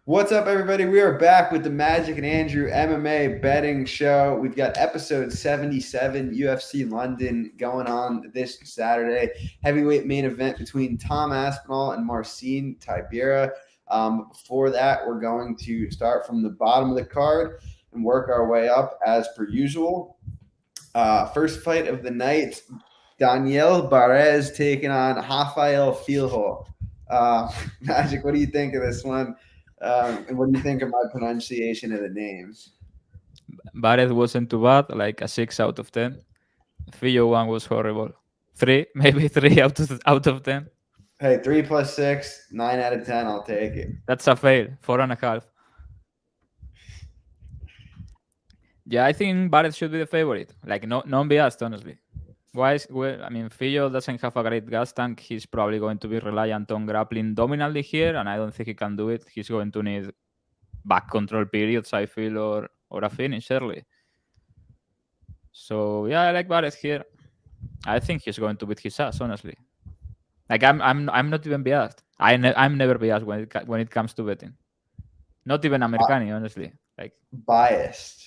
What's up, everybody? We are back with the Magic and Andrew MMA betting show. We've got episode 77, UFC London, going on this Saturday. Heavyweight main event between Tom Aspinall and Marcin Tybura. Before that, we're going to start from the bottom of the card and work our way up as per usual. First fight of the night, Alvarez taking on Rafael Filho. Magic, what do you think of this one? And what do you think of my pronunciation of the names? Barrett wasn't too bad, like a 6 out of 10. Filho one was horrible. 3, maybe 3 out of 10. Hey, 3 plus 6, 9 out of 10. I'll take it. That's a fail. 4.5. Yeah, I think Barrett should be the favorite. Like, non-biased, honestly. Filho doesn't have a great gas tank. He's probably going to be reliant on grappling dominantly here, and I don't think he can do it. He's going to need back control periods, I feel, or a finish early. So yeah, I like Barrett here. I think he's going to beat his ass, honestly. Like I'm not even biased. I'm never biased when it comes to betting. Not even Americani, honestly. Like biased.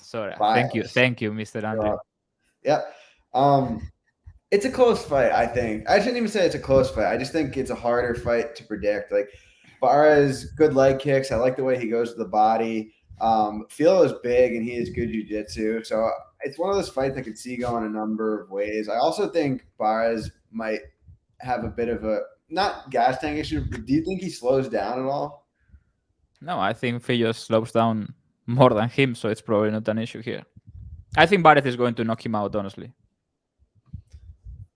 Sorry. Thank you, Mr. Andre. Yeah. It's a close fight, I think. I shouldn't even say it's a close fight. I just think it's a harder fight to predict. Like Barra's good leg kicks. I like the way he goes to the body. Filho is big and he has good jiu-jitsu. So it's one of those fights I could see going a number of ways. I also think Barra's might have a bit of a not gas tank issue. But do you think he slows down at all? No, I think Filho slows down more than him, so it's probably not an issue here. I think Barrett is going to knock him out, honestly.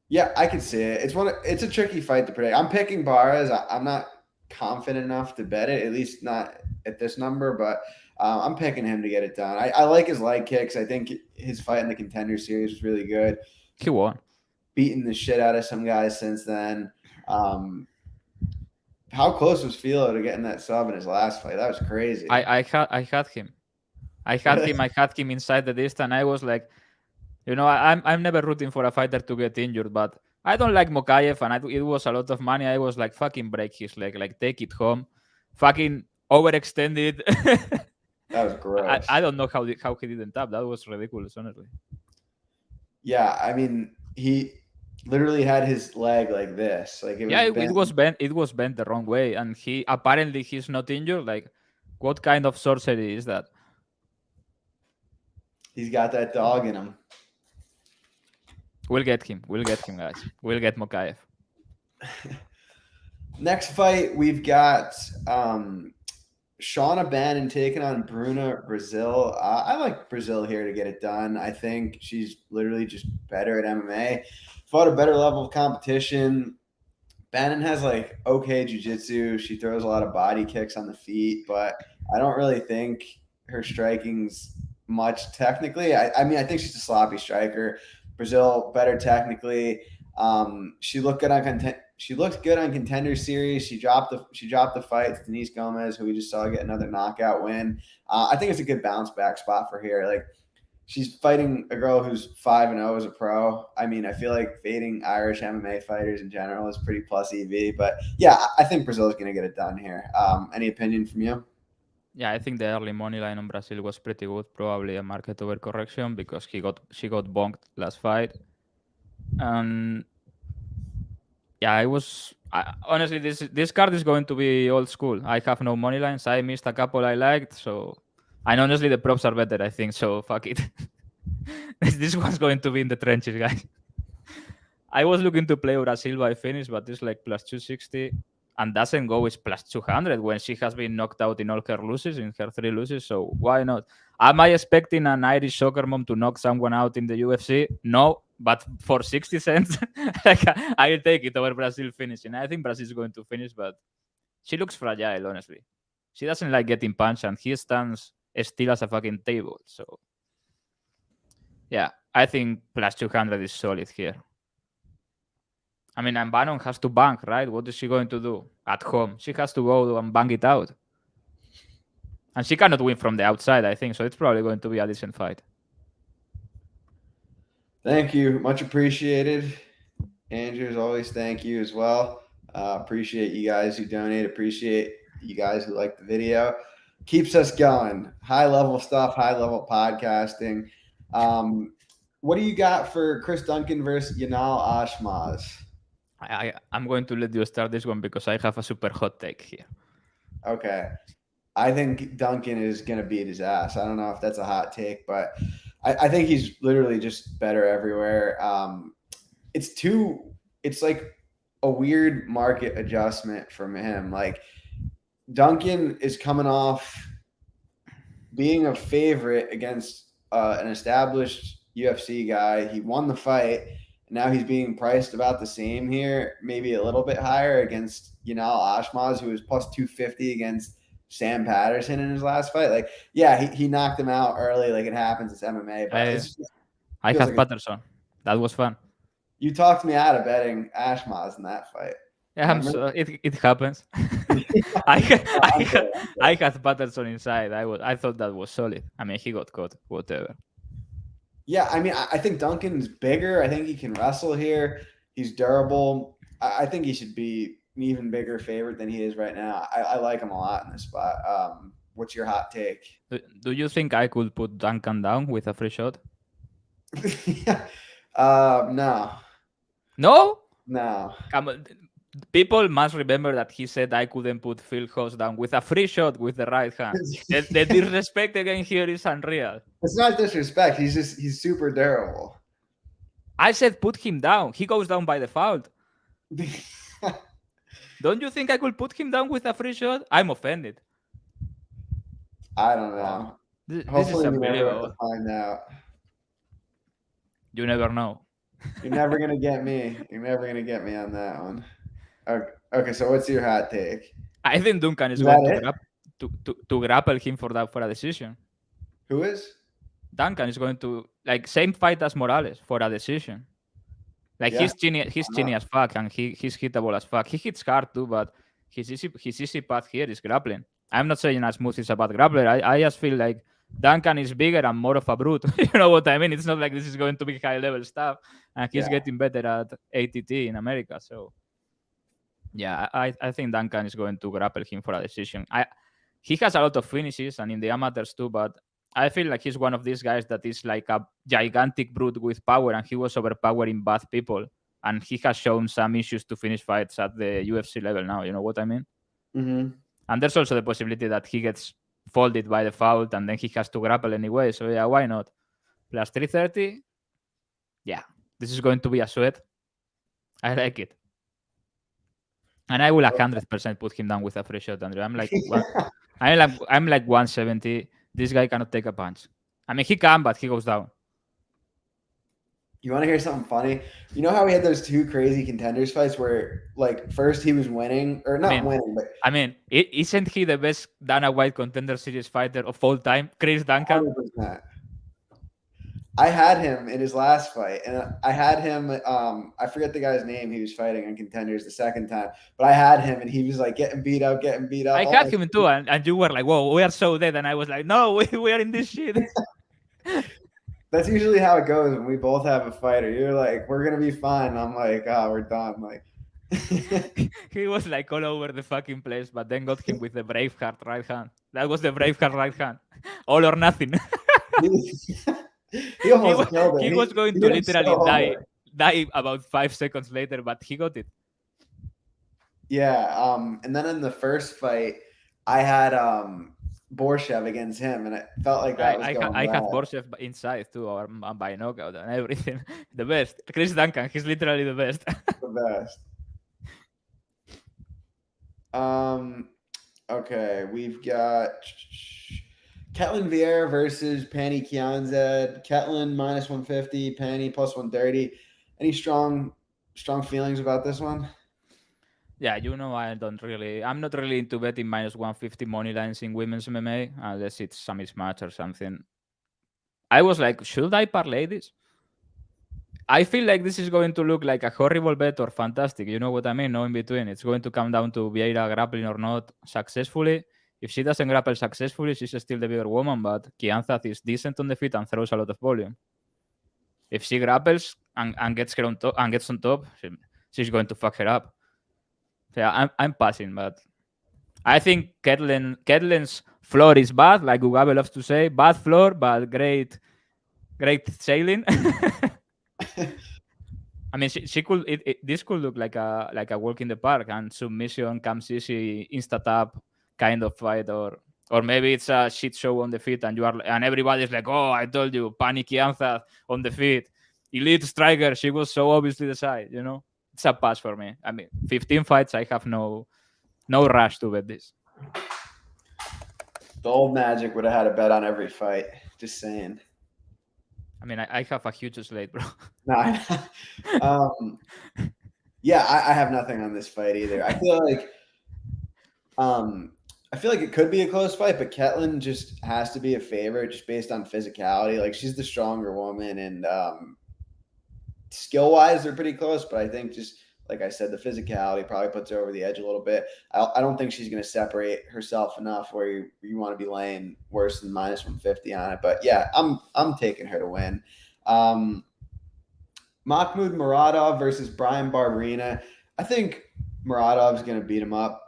Yeah, I can see it. It's a tricky fight to predict. I'm picking Barras. I'm not confident enough to bet it, at least not at this number, but I'm picking him to get it done. I like his leg kicks. I think his fight in the Contender Series was really good. He won. Beating the shit out of some guys since then. How close was Filho to getting that sub in his last fight? That was crazy. I had him. I had him inside the distance. I was like, I'm never rooting for a fighter to get injured, but I don't like Mokaev, and it was a lot of money. I was like, fucking break his leg, like take it home, fucking overextended. That was gross. I don't know how he didn't tap. That was ridiculous, honestly. Yeah, I mean, he literally had his leg like this. Like it was bent. It was bent the wrong way, and he's not injured. Like, what kind of sorcery is that? He's got that dog in him. We'll get him, guys. We'll get Mokaev. Next fight, we've got Sean Abannon taking on Bruna Brazil. I like Brazil here to get it done. I think she's literally just better at MMA. Fought a better level of competition. Bannon has like okay jiu-jitsu. She throws a lot of body kicks on the feet, but I don't really think her striking's much technically. I mean, I think she's a sloppy striker. Brazil better technically. She looked good on Contender Series. She dropped the fight to Denise Gomez, who we just saw get another knockout win. I think it's a good bounce back spot for her. Like, she's fighting a girl who's 5-0 as a pro. I mean, I feel like fading Irish MMA fighters in general is pretty plus EV. But yeah, I think Brazil is going to get it done here. Any opinion from you? Yeah, I think the early money line on Brazil was pretty good. Probably a market overcorrection because she got bonked last fight. And yeah, honestly, this card is going to be old school. I have no money lines. I missed a couple I liked, and honestly, the props are better, I think. So fuck it. This one's going to be in the trenches, guys. I was looking to play Brazil by finish, but it's like plus 260. And doesn't go with plus 200 when she has been knocked out in all her losses, in her 3 losses. So why not? Am I expecting an Irish soccer mom to knock someone out in the UFC? No, but for 60 cents, I'll take it over Brazil finishing. I think Brazil is going to finish, but she looks fragile, honestly. She doesn't like getting punched, and he stands still as a fucking table. So yeah, I think plus 200 is solid here. I mean, Abannon has to bank, right? What is she going to do at home? She has to go and bang it out. And she cannot win from the outside, I think. So it's probably going to be a decent fight. Thank you. Much appreciated. Andrew, as always, thank you as well. Appreciate you guys who donate. Appreciate you guys who like the video. Keeps us going. High level stuff, high level podcasting. What do you got for Chris Duncan versus Yanal Ashmoz? I'm going to let you start this one because I have a super hot take here. Okay. I think Duncan is going to beat his ass. I don't know if that's a hot take, but I think he's literally just better everywhere. It's like a weird market adjustment from him. Like Duncan is coming off being a favorite against an established UFC guy. He won the fight. And now he's being priced about the same here, maybe a little bit higher against Yanal Ashmoz, who was plus 250 against Sam Patterson in his last fight. Like, yeah, he knocked him out early, like it happens. It's MMA, but I had Patterson. That was fun. You talked me out of betting Ashmoz in that fight. Yeah, it happens. I had Patterson inside. I thought that was solid. I mean, he got caught. Whatever. Yeah, I mean, I think Duncan's bigger. I think he can wrestle here. He's durable. I think he should be an even bigger favorite than he is right now. I like him a lot in this spot. What's your hot take? Do you think I could put Duncan down with a free shot? No. No? No. Come on. People must remember that he said I couldn't put Filho down with a free shot with the right hand. The disrespect again here is unreal. It's not disrespect. He's super durable. I said put him down. He goes down by default. Don't you think I could put him down with a free shot? I'm offended. I don't know. This Hopefully is we never have unbelievable. to find out. You never know. You're never gonna get me. You're never gonna get me on that one. Okay, so what's your hot take? I think Duncan is going to grapple him for a decision. Who is? Duncan is going to same fight as Morales for a decision. He's genius as fuck and he's hittable as fuck. He hits hard too, but his easy path here is grappling. I'm not saying Ashmoz is a bad grappler. I just feel like Duncan is bigger and more of a brute. You know what I mean? It's not like this is going to be high level stuff, and he's getting better at ATT in America. So yeah, I think Duncan is going to grapple him for a decision. He has a lot of finishes and in the amateurs too, but I feel like he's one of these guys that is like a gigantic brute with power, and he was overpowering bad people. And he has shown some issues to finish fights at the UFC level now. You know what I mean? Mm-hmm. And there's also the possibility that he gets folded by default and then he has to grapple anyway. So yeah, why not? Plus 330. Yeah, this is going to be a sweat. I like it. And I will 100% put him down with a free shot, Andrew. I'm like 170. This guy cannot take a punch. I mean, he can, but he goes down. You want to hear something funny? You know how we had those two crazy contenders fights where, first he was winning, or not winning, but... I mean, isn't he the best Dana White Contender Series fighter of all time? Chris Duncan? 100%. I had him in his last fight, and I had him, I forget the guy's name he was fighting on Contenders the second time, but I had him, and he was, getting beat up. I had him too, and you were like, whoa, we are so dead, and I was like, no, we are in this shit. That's usually how it goes when we both have a fighter. You're like, we're going to be fine. And I'm like, we're done. He was all over the fucking place, but then got him with the Braveheart right hand. That was the Braveheart right hand. All or nothing. He almost killed it. He was going to literally die about 5 seconds later, but he got it. Yeah. And then in the first fight, I had Borshev against him, and it felt like that was going I had Borshev inside too, or by knockout and everything. The best. Chris Duncan, he's literally the best. The best. Okay, we've got Ketlin Vieira versus Pani Kianza. Ketlin minus 150, Pani plus 130. Any strong feelings about this one? Yeah, I'm not really into betting minus 150 money lines in women's MMA, unless it's some mismatch or something. I was like, should I parlay this? I feel like this is going to look like a horrible bet or fantastic. You know what I mean? No in between. It's going to come down to Vieira grappling or not successfully. If she doesn't grapple successfully, she's still the bigger woman, but Kianza is decent on the feet and throws a lot of volume. If she grapples and gets her on top and gets on top, she's going to fuck her up. Yeah, I'm passing, but I think Ketlin's floor is bad, like Ugabe loves to say, bad floor, but great sailing. I mean, she could. This could look like a walk in the park, and submission comes easy, insta tap kind of fight, or maybe it's a shit show on the feet, and everybody's like, "Oh, I told you, Pani Kianza on the feet, elite striker." She was so obviously the side, you know. It's a pass for me. I mean, 15 fights. I have no rush to bet this. The old Magic would have had a bet on every fight. Just saying. I mean, I have a huge slate, bro. No, yeah, I have nothing on this fight either. I feel like it could be a close fight, but Ketlin just has to be a favorite just based on physicality. Like she's the stronger woman, and skill wise, they're pretty close. But I think just like I said, the physicality probably puts her over the edge a little bit. I don't think she's going to separate herself enough where you want to be laying worse than minus 150 on it. But yeah, I'm taking her to win. Mahmoud Muradov versus Brian Barbarina. I think Muradov's going to beat him up.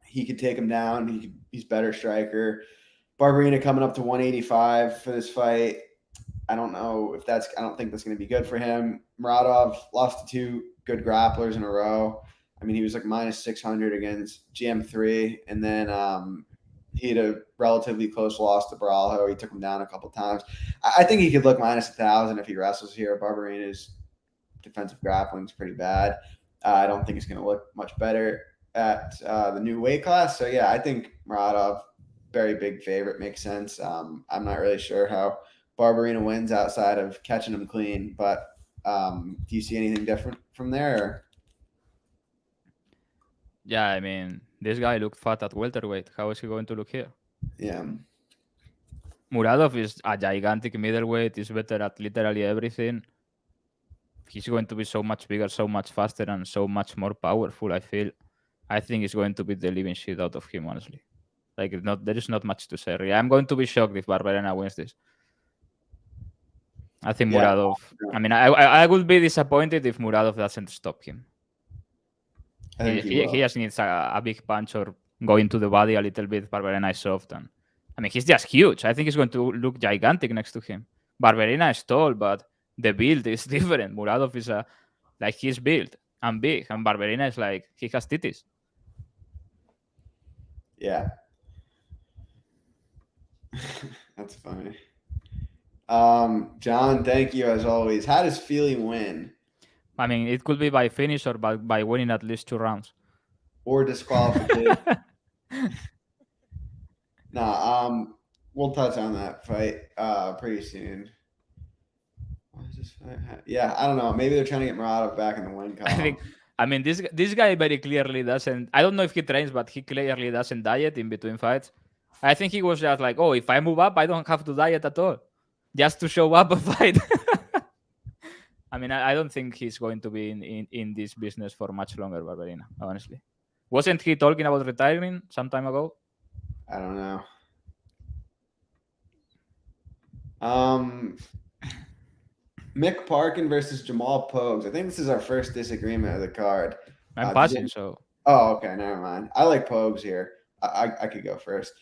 He could take him down. He's better striker. Barbarina coming up to 185 for this fight. I don't think that's going to be good for him. Muradov lost to two good grapplers in a row. I mean, he was like minus 600 against GM3, and then he had a relatively close loss to Barriault. He took him down a couple times. I think he could look minus 1,000 if he wrestles here. Barbarina's defensive grappling is pretty bad. I don't think it's going to look much better at the new weight class. So yeah, I think Muradov, very big favorite, makes sense. I'm not really sure how Barbarina wins outside of catching him clean, but do you see anything different from there? Or? Yeah, I mean, this guy looked fat at welterweight. How is he going to look here? Yeah. Muradov is a gigantic middleweight. He's better at literally everything. He's going to be so much bigger, so much faster, and so much more powerful, I feel. I think it's going to be the living shit out of him, honestly. Like, there is not much to say. Really. I'm going to be shocked if Barbarina wins this. I think Muradov. I mean, I would be disappointed if Muradov doesn't stop him. He just needs a big punch or go into the body a little bit. Barbarina is soft. And I mean, he's just huge. I think he's going to look gigantic next to him. Barbarina is tall, but the build is different. Muradov is like he's built and big, and Barbarina is like he has titties. Yeah. That's funny. John, thank you as always. How does Filho win? I mean, it could be by finish or by winning at least 2 rounds. Or disqualification. We'll touch on that fight pretty soon. What is this fight? Yeah, I don't know. Maybe they're trying to get Muradov back in the win column. I mean, this guy very clearly doesn't. I don't know if he trains, but he clearly doesn't diet in between fights. I think he was just like, oh, if I move up, I don't have to diet at all, just to show up and fight. I mean, I don't think he's going to be in this business for much longer, Barbarina, honestly. Wasn't he talking about retiring some time ago? I don't know. Mick Parkin versus Jamal Pogues. I think this is our first disagreement of the card. I'm passing, so. Oh, okay, never mind. I like Pogues here. I could go first.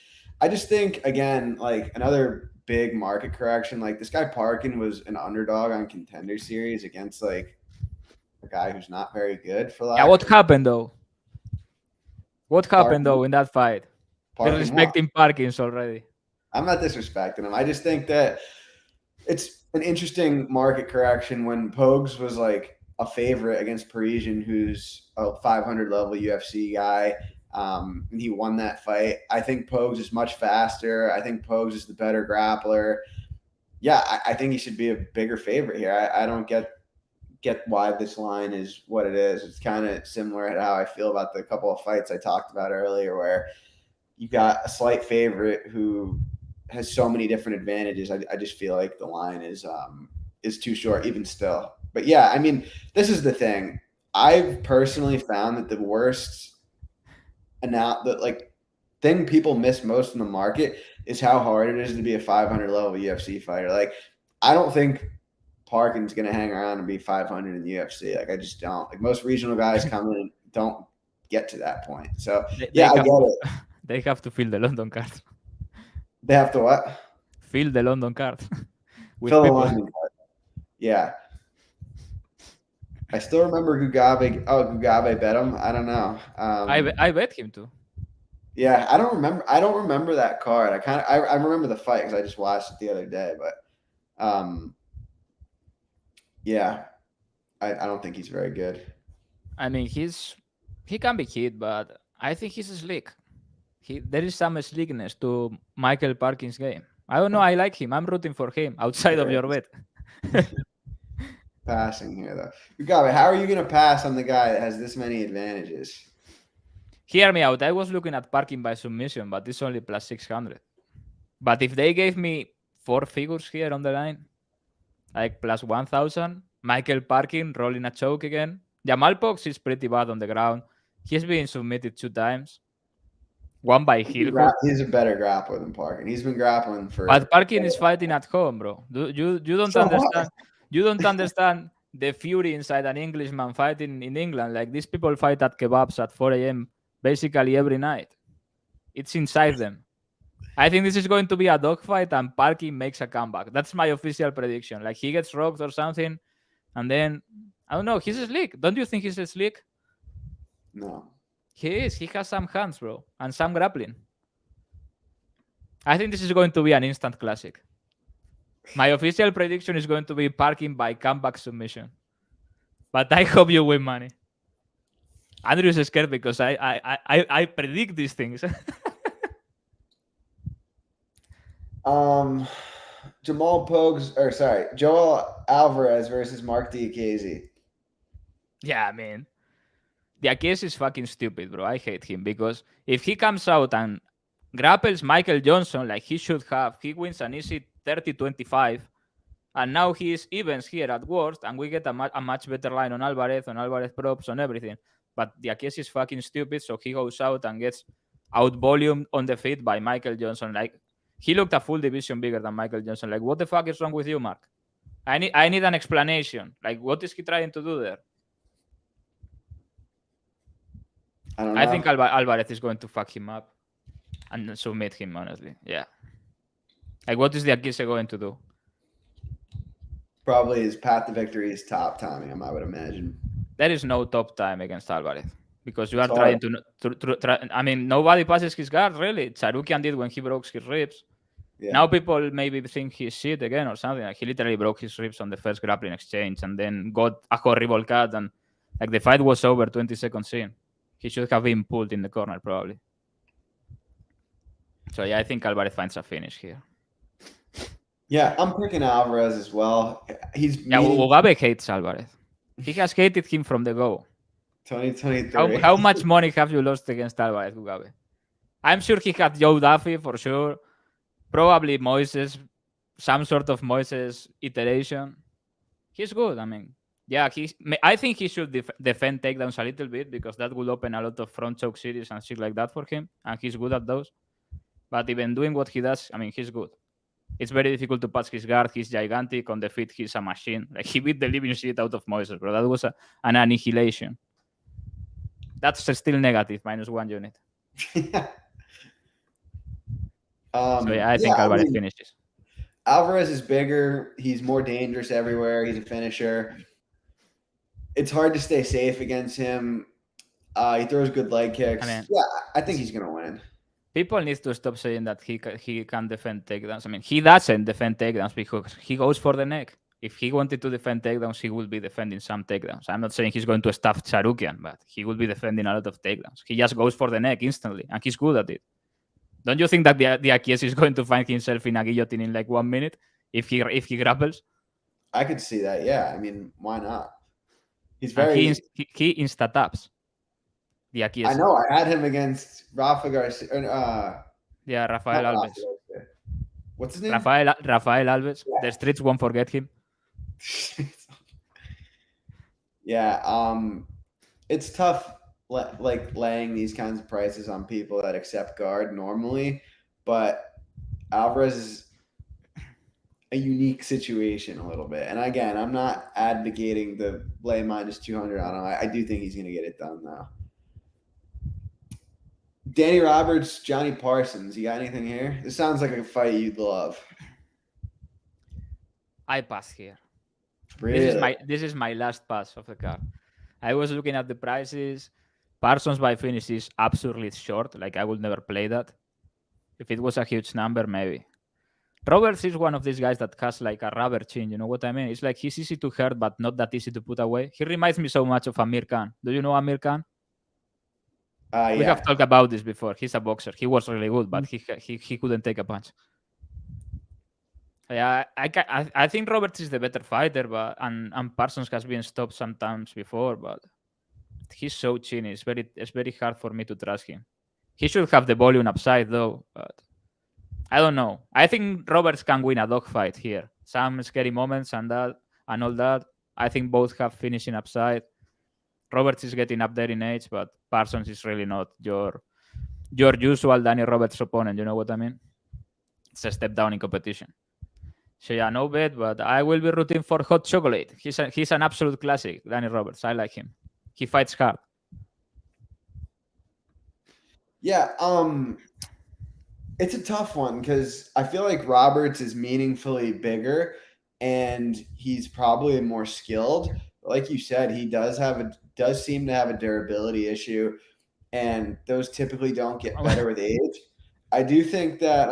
I just think, again, like another big market correction. Like this guy Parkin was an underdog on Contender Series against like a guy who's not very good for Yeah, what happened though? What happened though in that fight? They're respecting Parkins already. I'm not disrespecting him. I just think that it's an interesting market correction when Pogues was like a favorite against Parisian, who's a 500 level UFC guy. And he won that fight. I think Pogues is much faster. I think Pogues is the better grappler. Yeah, I think he should be a bigger favorite here. I don't get why this line is what it is. It's kind of similar to how I feel about the couple of fights I talked about earlier, where you got a slight favorite who has so many different advantages. I just feel like the line is too short even still. But yeah, I mean, this is the thing. I've personally found that the worst thing people miss most in the market is how hard it is to be a 500 level UFC fighter. Like, I don't think Parkin's going to hang around and be 500 in the UFC. Like, I just don't. Like, most regional guys come in and don't get to that point. So They I have get it. they have to fill the London card. They have to what? Fill the London card with Fill the people. London card. Yeah. I still remember Gugabe. Oh, Gugabe bet him. I don't know. I bet him too. Yeah, I don't remember that card. I remember the fight because I just watched it the other day. But yeah, I don't think he's very good. I mean, he can be hit, but I think he's slick. There is some slickness to Michael Parkin's game. I don't know. I like him. I'm rooting for him outside of your bet. Passing here though, Gugabe, how are you going to pass on the guy that has this many advantages? Hear me out. I was looking at Parkin by submission, but it's only plus 600. But if they gave me 4 figures here on the line, like plus 1,000, Michael Parkin rolling a choke again. Jamal Pogues is pretty bad on the ground. He's been submitted 2 times. One by Filho. He's a better grappler than Parkin. He's been grappling for. But Parkin is fighting at home, bro. You don't understand. You don't understand the fury inside an Englishman fighting in England. Like these people fight at kebabs at 4 a.m. basically every night. It's inside them. I think this is going to be a dogfight and Parkin makes a comeback. That's my official prediction. Like he gets rocked or something, and then I don't know. He's slick. Don't you think he's slick? No. He is. He has some hands, bro, and some grappling. I think this is going to be an instant classic. My official prediction is going to be Parkin by comeback submission. But I hope you win money. Andrew's scared because I predict these things. Joel Alvarez versus Mark Diakiese. Yeah, I mean, Diakiese is fucking stupid, bro. I hate him because if he comes out and grapples Michael Johnson like he should have, he wins an easy 30-25, and now he is evens here at worst, and we get a much better line on Alvarez props, on everything. But Diakiese is fucking stupid, so he goes out and gets out-volumed on the feet by Michael Johnson. Like, he looked a full division bigger than Michael Johnson. Like, what the fuck is wrong with you, Mark? I need an explanation. Like, what is he trying to do there? I don't know. I think Alvarez is going to fuck him up and submit him, honestly. Yeah. Like, what is Diakiese going to do? Probably his path to victory is top timing him, I would imagine. There is no top time against Alvarez because you are trying to try. I mean, nobody passes his guard, really. Tsarukian did when he broke his ribs. Yeah. Now people maybe think he's shit again or something. Like, he literally broke his ribs on the first grappling exchange and then got a horrible cut. And like the fight was over 20 seconds in. He should have been pulled in the corner, probably. So, yeah, I think Alvarez finds a finish here. Yeah, I'm picking Alvarez as well. Mugabe hates Alvarez. He has hated him from the go. 2023. How much money have you lost against Alvarez, Mugabe? I'm sure he had Joe Duffy for sure. Probably Moises, some sort of Moises iteration. He's good. I mean, yeah, I think he should defend takedowns a little bit because that will open a lot of front choke series and shit like that for him. And he's good at those. But even doing what he does, I mean, he's good. It's very difficult to pass his guard. He's gigantic. On the feet, he's a machine. Like, he beat the living shit out of Moises, bro. That was an annihilation. That's still negative, -1 unit. So, yeah, I think Alvarez finishes. Alvarez is bigger. He's more dangerous everywhere. He's a finisher. It's hard to stay safe against him. He throws good leg kicks. I think he's going to win. People need to stop saying that he can defend takedowns. I mean, he doesn't defend takedowns because he goes for the neck. If he wanted to defend takedowns, he will be defending some takedowns. I'm not saying he's going to stuff Tsarukian, but he will be defending a lot of takedowns. He just goes for the neck instantly, and he's good at it. Don't you think that Diakiese is going to find himself in a guillotine in like 1 minute if he grapples? I could see that. Yeah, I mean, why not? He's he insta-taps. Diakiese. I know. I had him against Rafa Garcia. Rafael Alves. What's his name? Rafael Alves. Yeah. The streets won't forget him. Yeah. It's tough, like laying these kinds of prices on people that accept guard normally, but Alvarez is a unique situation a little bit. And again, I'm not advocating the lay -200 on him. I do think he's going to get it done though. Danny Roberts, Johnny Parsons. You got anything here? This sounds like a fight you'd love. I pass here. Really? This is my last pass of the card. I was looking at the prices. Parsons by finish is absurdly short. Like I would never play that. If it was a huge number, maybe. Roberts is one of these guys that has like a rubber chin. You know what I mean? It's like he's easy to hurt, but not that easy to put away. He reminds me so much of Amir Khan. Do you know Amir Khan? We have Yeah. talked about this before. He's a boxer. He was really good, but he couldn't take a punch. Yeah, I think Roberts is the better fighter, but and Parsons has been stopped sometimes before, but he's so chinny. It's very hard for me to trust him. He should have the volume upside though, but I don't know. I think Roberts can win a dogfight here. Some scary moments and all that. I think both have finishing upside. Roberts is getting up there in age, but Parsons is really not your usual Danny Roberts opponent. You know what I mean? It's a step down in competition. So yeah, no bet, but I will be rooting for Hot Chocolate. He's an absolute classic, Danny Roberts. I like him. He fights hard. Yeah. It's a tough one because I feel like Roberts is meaningfully bigger and he's probably more skilled. Like you said, he does seem to have a durability issue, and those typically don't get better with age. I do think that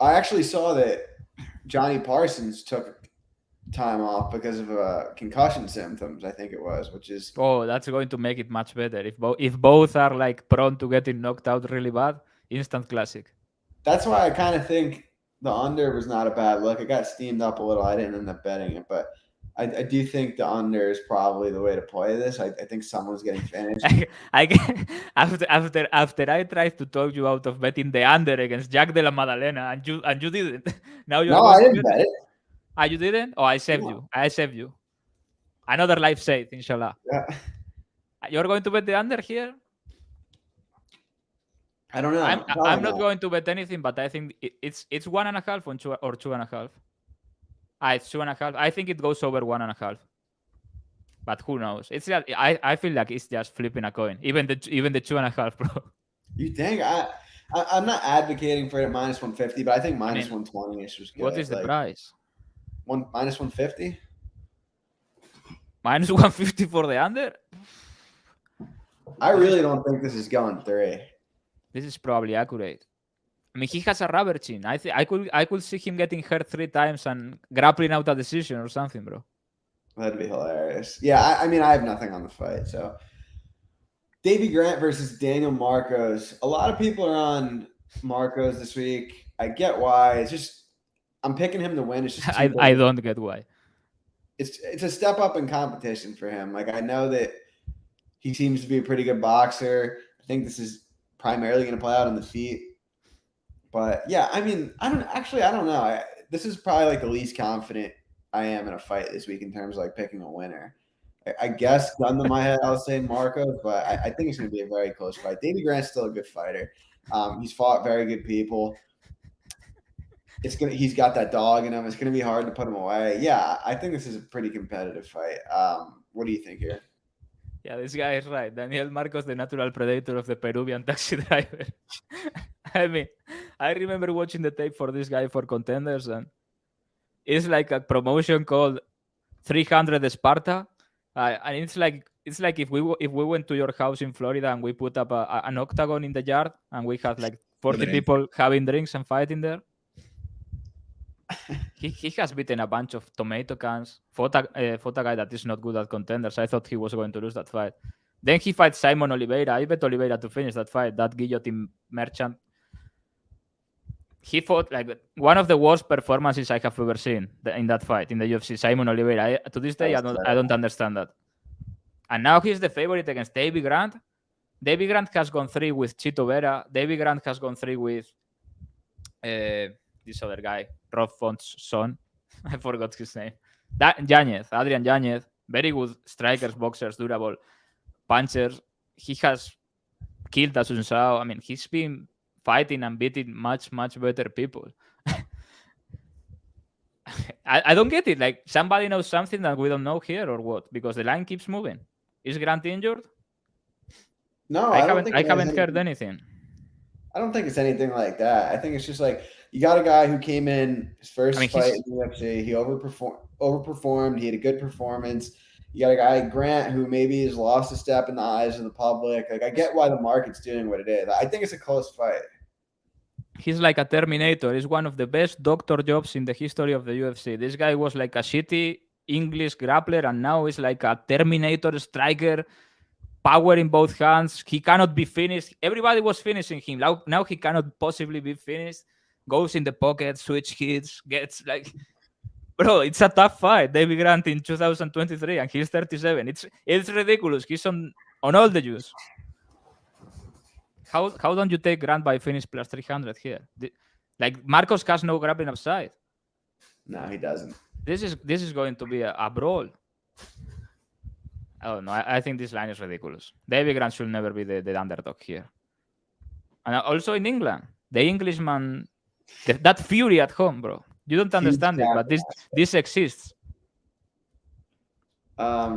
I actually saw that Johnny Parsons took time off because of concussion symptoms, I think it was, which is that's going to make it much better. If both are like prone to getting knocked out really bad, instant classic. That's why I kind of think the under was not a bad look. It got steamed up a little. I didn't end up betting it, but I do think the under is probably the way to play this. I think someone's getting finished. After I tried to talk you out of betting the under against Jack de la Madalena, and you didn't. Now you're No, I didn't bet it. Ah, you didn't? Oh, I saved you. I saved you. Another life saved, inshallah. Yeah. You're going to bet the under here? I don't know. I'm not going to bet anything, but I think it's 1.5 or 2.5. It's 2.5. I think it goes over 1.5. But who knows? It's just, I feel like it's just flipping a coin. Even the 2.5, bro. You think I'm not advocating for it minus 150, but I think minus 120 is just good. What is the price? Minus 150. Minus 150 for the under. I really don't think this is going 3. This is probably accurate. I mean, he has a rubber chin. I could see him getting hurt 3 times and grappling out a decision or something, bro. That'd be hilarious. Yeah, I mean, I have nothing on the fight. So, Davey Grant versus Daniel Marcos. A lot of people are on Marcos this week. I get why. It's just I'm picking him to win. It's just I don't get why. It's a step up in competition for him. Like I know that he seems to be a pretty good boxer. I think this is primarily going to play out on the feet. But yeah, I mean, I don't know. This is probably like the least confident I am in a fight this week in terms of like picking a winner. I guess gun to my head, I'll say Marcos, but I think it's going to be a very close fight. Davey Grant's still a good fighter. He's fought very good people. He's got that dog in him. It's going to be hard to put him away. Yeah, I think this is a pretty competitive fight. What do you think here? Yeah, this guy is right. Daniel Marcos, the natural predator of the Peruvian taxi driver. I mean, I remember watching the tape for this guy for Contenders, and it's like a promotion called 300 Sparta, and it's like if we went to your house in Florida and we put up an octagon in the yard and we had like 40 people having drinks and fighting there. He has beaten a bunch of tomato cans. Fought a guy that is not good at Contenders. I thought he was going to lose that fight. Then he fights Simon Oliveira. I bet Oliveira to finish that fight. That guillotine merchant. He fought like one of the worst performances I have ever seen in that fight in the UFC. Simon Oliveira. To this day, I don't understand that. And now he's the favorite against Davey Grant. Davey Grant has gone 3 with Chito Vera. Davey Grant has gone 3 with this other guy, Rob Font's son. I forgot his name. Adrian Yanez. Very good strikers, boxers, durable punchers. He has killed Asuncao. I mean, he's been fighting and beating much, much better people. I don't get it. Like, somebody knows something that we don't know here or what? Because the line keeps moving. Is Grant injured? No, I I don't haven't think I it has haven't heard anything. anything. I don't think it's anything like that. I think it's just like you got a guy who came in his I mean, first fight he's in the UFC. He overperformed. He had a good performance. You got a guy Grant who maybe has lost a step in the eyes of the public. Like I get why the market's doing what it is. I think it's a close fight. he's like a Terminator. He's one of the best doctor jobs in the history of the UFC. This guy was like a shitty English grappler, and now he's like a Terminator striker, power in both hands. He cannot be finished. Everybody was finishing him. Now he cannot possibly be finished. Goes in the pocket, switch hits, gets like, bro, it's a tough fight. David Grant in 2023, and he's 37. It's ridiculous. He's on all the juice. How don't you take Grant by finish plus 300 here? Like Marcos has no grappling upside. No, he doesn't. This is going to be a brawl. I don't know. I think this line is ridiculous. David Grant should never be the underdog here. And also in England, the Englishman, that fury at home, bro. You don't understand it, but this exists.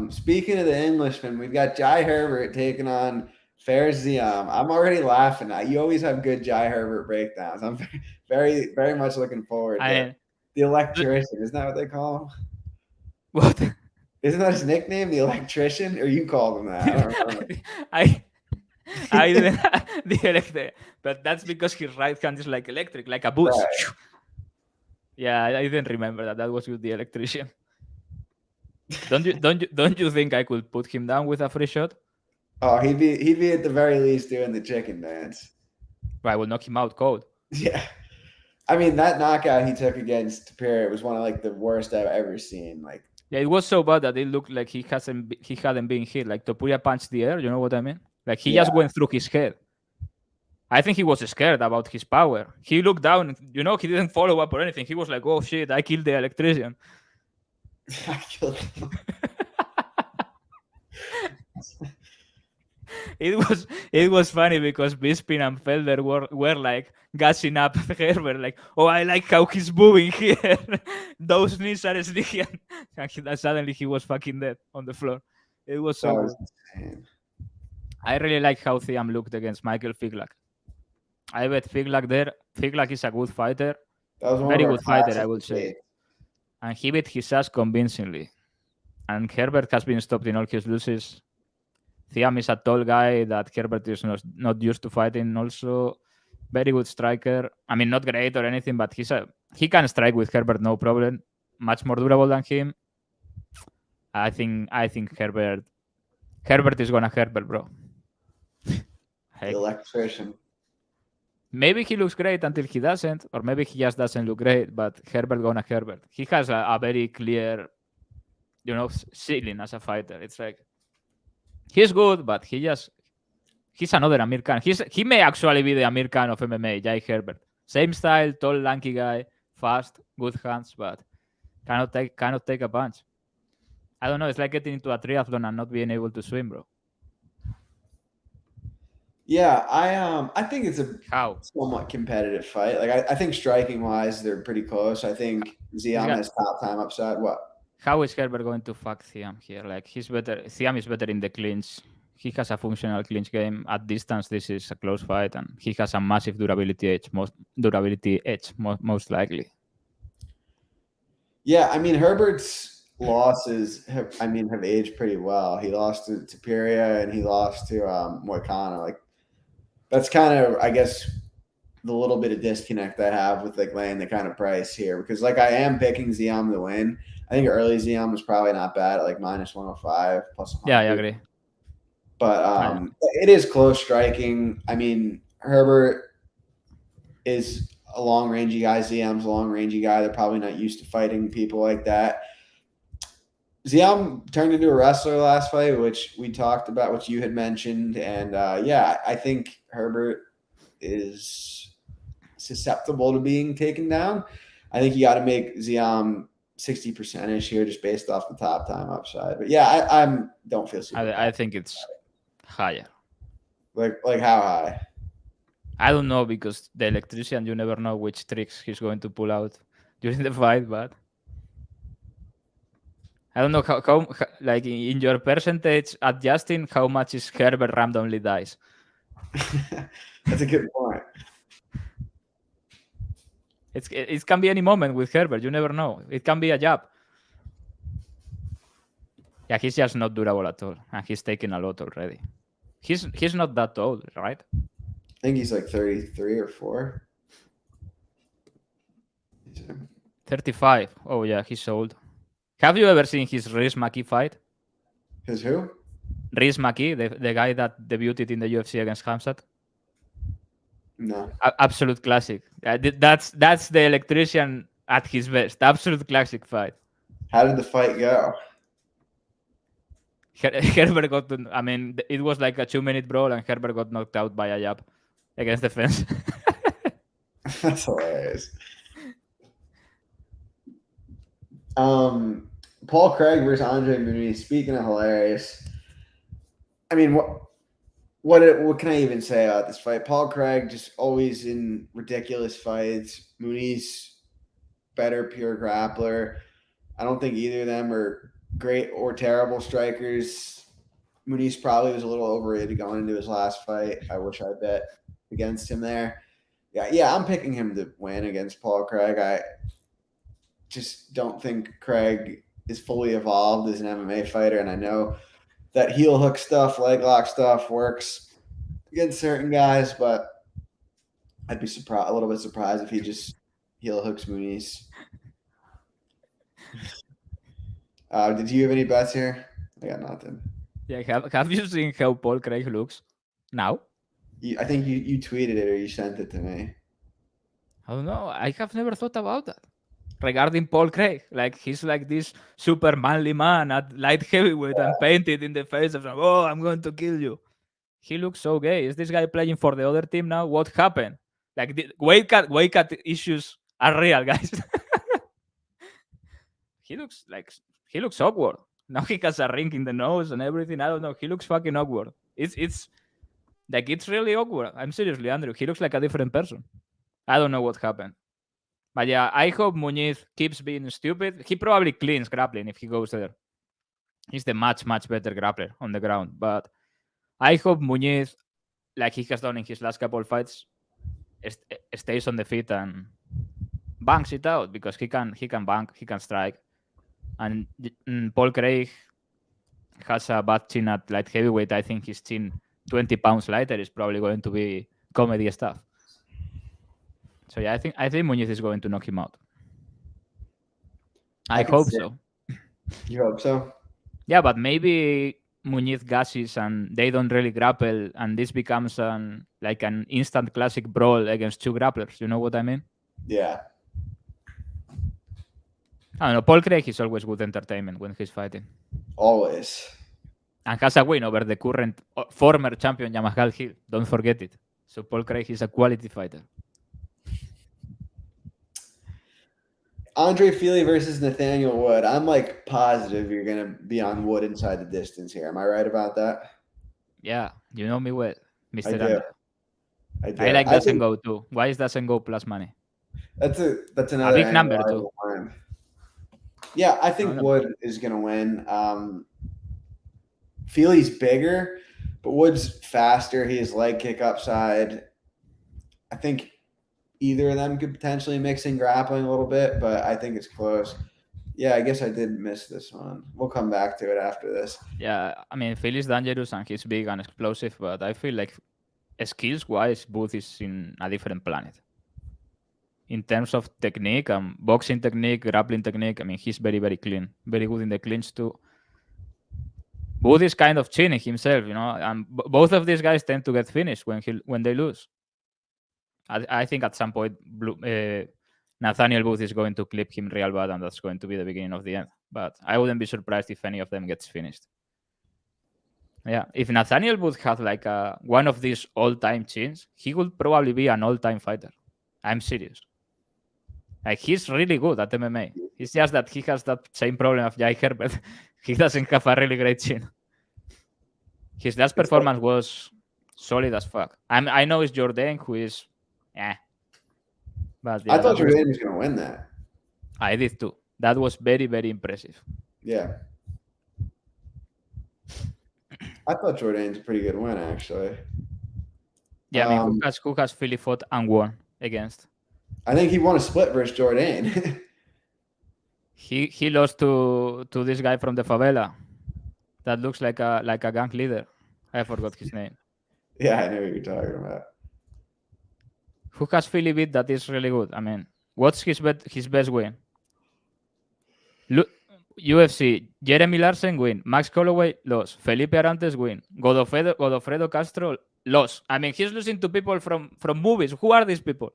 Speaking of the Englishman, we've got Jai Herbert taking on Fares Ziam. I'm already laughing. You always have good Jai Herbert breakdowns. I'm very, very much looking forward to it. The electrician. Isn't that what they call him? What? Isn't that his nickname, the electrician? Or you called him that? I don't remember. I didn't the electric, but that's because his right hand is like electric, like a boost. Right. Yeah, I didn't remember that. That was with the electrician. Don't you think I could put him down with a free shot? Oh, he'd be at the very least doing the chicken dance. I will knock him out cold. Yeah. I mean, that knockout he took against Tybura was one of like the worst I've ever seen. Like, yeah, it was so bad that it looked like he hadn't been hit. Like Topuria punched the air. You know what I mean? Like he just went through his head. I think he was scared about his power. He looked down. You know, he didn't follow up or anything. He was like, "Oh shit, I killed the electrician." I killed him. It was funny because Bisping and Felder were like gassing up Herbert, like, "Oh, I like how he's moving here. Those knees are sneaking." And suddenly he was fucking dead on the floor. It was so good. Insane. I really like how Thiam looked against Michael Figlak. I bet Figlak there. Figlak is a good fighter. Very good fighter, I would say. And he beat his ass convincingly. And Herbert has been stopped in all his losses. Thiam is a tall guy that Herbert is not used to fighting. Also, very good striker. I mean, not great or anything, but he can strike with Herbert, no problem. Much more durable than him. I think Herbert is gonna Herbert, bro. The electrician. Maybe he looks great until he doesn't, or maybe he just doesn't look great. But Herbert gonna Herbert. He has a very clear, ceiling as a fighter. It's like he's good, but he's another Amir Khan. He may actually be the Amir Khan of MMA, Jai Herbert. Same style, tall, lanky guy, fast, good hands, but cannot take a punch. I don't know. It's like getting into a triathlon and not being able to swim, bro. Yeah, I think it's a somewhat competitive fight. Like I think striking wise, they're pretty close. I think Ziam has top time upside. What? How is Herbert going to fuck Thiam here? Like he's better. Thiam is better in the clinch. He has a functional clinch game. At distance, this is a close fight, and he has a massive durability edge. Most likely. Yeah, I mean Herbert's losses have aged pretty well. He lost to Tybura and he lost to McCann. Like that's kind of, I guess, the little bit of disconnect I have with like laying the kind of price here, because like I am picking Ziam to win. I think early Ziam was probably not bad at like minus 105 plus 100. Yeah, I agree. But it is close striking. I mean, Herbert is a long rangey guy. Ziam's a long rangey guy. They're probably not used to fighting people like that. Ziam turned into a wrestler last fight, which we talked about, which you had mentioned. And I think Herbert is susceptible to being taken down. I think you got to make Ziam 60%-ish here just based off the top time upside. But yeah, I don't feel super I think it's higher. Like how high? I don't know, because the electrician, you never know which tricks he's going to pull out during the fight, but I don't know how like in your percentage adjusting, how much is Herbert randomly dies. That's a good point. It can be any moment with Herbert. You never know. It can be a jab. Yeah, he's just not durable at all, and he's taken a lot already. He's not that old, right? I think he's like 33 or 4. 35. Oh yeah, he's old. Have you ever seen his Rhys McKee fight? His who? Rhys McKee, the guy that debuted in the UFC against Hamzat. No. Absolute classic. That's the electrician at his best. Absolute classic fight. How did the fight go? Herbert got I mean, it was like a 2-minute brawl, and Herbert got knocked out by a jab against the fence. That's hilarious. Paul Craig versus Andre Muniz. Speaking of hilarious, I mean, what can I even say about this fight? Paul Craig just always in ridiculous fights. Muniz, better pure grappler. I don't think either of them are great or terrible strikers. Muniz probably was a little overrated going into his last fight. I wish I bet against him there. Yeah, I'm picking him to win against Paul Craig. I just don't think Craig is fully evolved as an MMA fighter, and I know that heel hook stuff, leg lock stuff works against certain guys, but I'd be a little bit surprised if he just heel hooks Muniz. Did you have any bets here? I got nothing. Yeah, have you seen how Paul Craig looks now? I think you tweeted it or you sent it to me. I don't know. I have never thought about that. Regarding Paul Craig, like he's like this super manly man at light heavyweight and painted in the face of, oh, I'm going to kill you. He looks so gay. Is this guy playing for the other team now? What happened? Like the weight cut issues are real, guys. He looks awkward. Now he has a ring in the nose and everything. I don't know. He looks fucking awkward. It's like it's really awkward. I'm seriously, Andrew. He looks like a different person. I don't know what happened. But yeah, I hope Muniz keeps being stupid. He probably cleans grappling if he goes there. He's the much better grappler on the ground. But I hope Muniz, like he has done in his last couple of fights, stays on the feet and banks it out, because he can bank, he can strike. And Paul Craig has a bad chin at light heavyweight. I think his chin 20 pounds lighter is probably going to be comedy stuff. So yeah, I think Muniz is going to knock him out. I hope so. You hope so? Yeah, but maybe Muniz gasses and they don't really grapple, and this becomes an instant classic brawl against two grapplers. You know what I mean? Yeah. I don't know. Paul Craig is always good entertainment when he's fighting. Always. And has a win over the current former champion Jamal Hill. Don't forget it. So Paul Craig is a quality fighter. Andre Filho versus Nathaniel Wood. I'm like positive you're going to be on Wood inside the distance here. Am I right about that? Yeah, you know me well, Mr. I do. I like doesn't go too. Why is doesn't go plus money? That's another big number too. Yeah, I think Wood is going to win. Feely's bigger, but Wood's faster. He has leg kick upside. I think either of them could potentially mix in grappling a little bit, but I think it's close. Yeah, I guess I did miss this one. We'll come back to it after this. Yeah, I mean, Feely's dangerous and he's big and explosive, but I feel like skills-wise, Booth is in a different planet. In terms of technique, boxing technique, grappling technique, I mean, he's very, very clean. Very good in the clinch too. Booth is kind of chinning himself, you know, and both of these guys tend to get finished when they lose. I think at some point, Nathaniel Booth is going to clip him real bad, and that's going to be the beginning of the end. But I wouldn't be surprised if any of them gets finished. Yeah, if Nathaniel Booth had like one of these all-time chins, he would probably be an all-time fighter. I'm serious. Like, he's really good at MMA. It's just that he has that same problem of Jai Herbert. He doesn't have a really great chin. His last performance was solid as fuck. I know it's Jordan who is, but yeah, I thought Jordan was going to win that. I did too. That was very, very impressive. Yeah. I thought Jourdain's a pretty good win, actually. Yeah, I mean, who has Philly fought and won against? I think he won a split versus Jourdain. He lost to this guy from the favela that looks like a gang leader. I forgot his name. Yeah, I know what you're talking about. Who has Philly beat that is really good? I mean, what's his best win? Look, UFC, Jeremy Larsen win, Max Holloway loss, Felipe Arantes win, Godofredo Castro loss. I mean, he's losing to people from movies. Who are these people?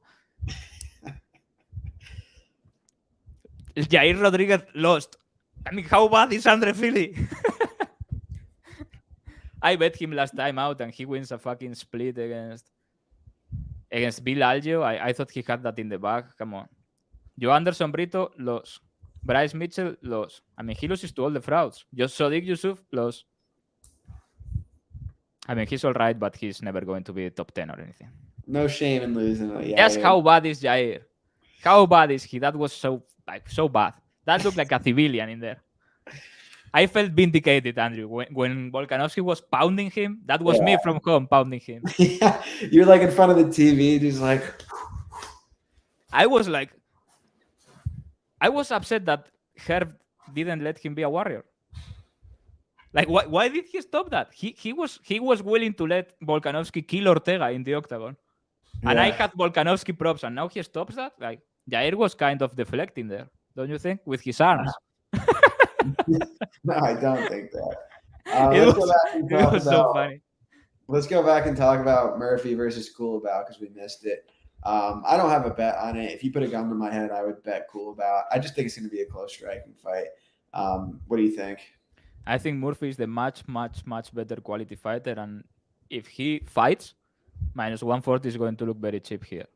Jair Rodriguez lost. I mean, how bad is Andre Philly? I bet him last time out and he wins a fucking split against Bill Algeo. I thought he had that in the bag. Come on. Joe Anderson Brito lost. Bryce Mitchell lost. I mean, he loses to all the frauds. Just Sodiq Yusuf lost. I mean, he's all right, but he's never going to be top 10 or anything. No shame in losing. Yes, how bad is Jair? How bad is he? That was so bad. That looked like a civilian in there. I felt vindicated, Andrew, when Volkanovski was pounding him. That was me from home pounding him. Yeah, you're like in front of the TV, just like. I was upset that Herb didn't let him be a warrior. Like, why did he stop that? He was willing to let Volkanovski kill Ortega in the octagon. And I had Volkanovski props, and now he stops that? Like, Jair was kind of deflecting there, don't you think? With his arms. No, I don't think that. It was so funny. Let's go back and talk about Murphy versus Kulibao because we missed it. I don't have a bet on it. If you put a gun to my head, I would bet Kulibao. I just think it's going to be a close striking fight. What do you think? I think Murphy is the much better quality fighter, and if he fights, minus 140 is going to look very cheap here.